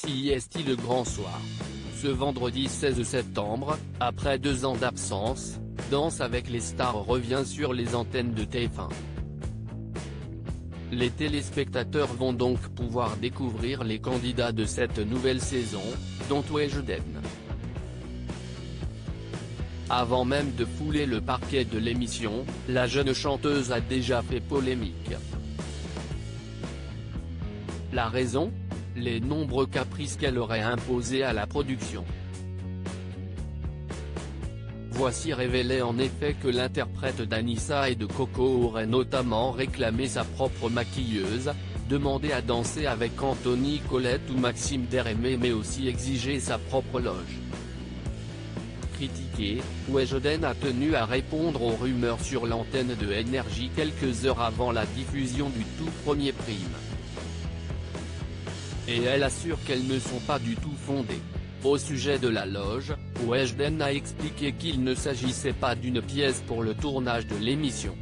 CIST le grand soir. Ce vendredi 16 septembre, après 2 ans d'absence, Danse avec les stars revient sur les antennes de TF1. Les téléspectateurs vont donc pouvoir découvrir les candidats de cette nouvelle saison, dont Weshden. Avant même de fouler le parquet de l'émission, la jeune chanteuse a déjà fait polémique. La raison ? Les nombreux caprices qu'elle aurait imposés à la production. Voici révélé en effet que l'interprète d'Anissa et de Coco aurait notamment réclamé sa propre maquilleuse, demandé à danser avec Anthony Colette ou Maxime Derémé mais aussi exigé sa propre loge. Critiqué, Weshden a tenu à répondre aux rumeurs sur l'antenne de Énergie quelques heures avant la diffusion du tout premier Prime. Et elle assure qu'elles ne sont pas du tout fondées. Au sujet de la loge, Weshden a expliqué qu'il ne s'agissait pas d'une pièce pour le tournage de l'émission.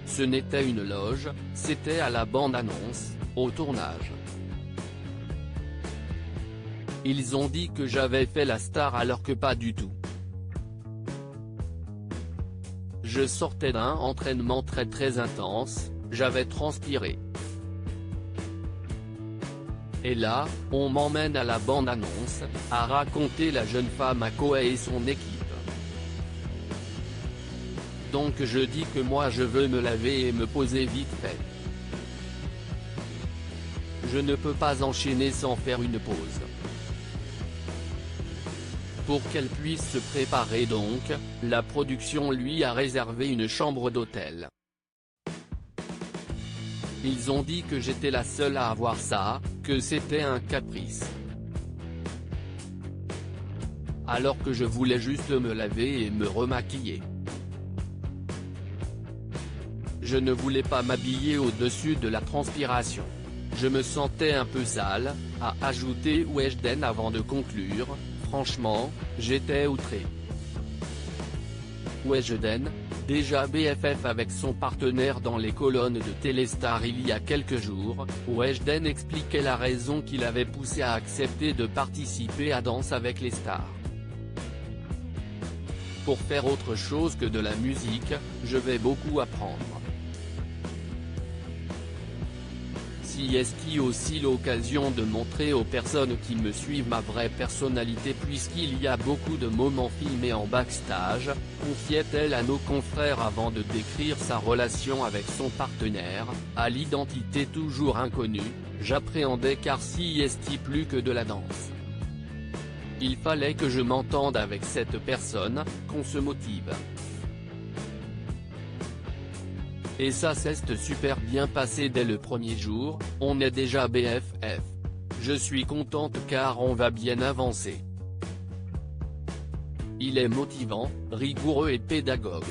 Ce n'était une loge, c'était à la bande-annonce, au tournage. Ils ont dit que j'avais fait la star alors que pas du tout. Je sortais d'un entraînement très intense, j'avais transpiré. Et là, on m'emmène à la bande-annonce, a raconté la jeune femme à Koé et son équipe. Donc je dis que moi je veux me laver et me poser vite fait. Je ne peux pas enchaîner sans faire une pause. Pour qu'elle puisse se préparer donc, la production lui a réservé une chambre d'hôtel. Ils ont dit que j'étais la seule à avoir ça, que c'était un caprice. Alors que je voulais juste me laver et me remaquiller. Je ne voulais pas m'habiller au-dessus de la transpiration. Je me sentais un peu sale, a ajouté Weshden avant de conclure, franchement, j'étais outré. Weshden, déjà BFF avec son partenaire dans les colonnes de Téléstar il y a quelques jours, Weshden expliquait la raison qui l'avait poussé à accepter de participer à Danse avec les stars. Pour faire autre chose que de la musique, je vais beaucoup apprendre. CIST aussi l'occasion de montrer aux personnes qui me suivent ma vraie personnalité puisqu'il y a beaucoup de moments filmés en backstage, confiait-elle à nos confrères avant de décrire sa relation avec son partenaire, à l'identité toujours inconnue, j'appréhendais car CIST plus que de la danse. Il fallait que je m'entende avec cette personne, qu'on se motive. Et ça s'est super bien passé dès le premier jour, on est déjà BFF. Je suis contente car on va bien avancer. Il est motivant, rigoureux et pédagogue.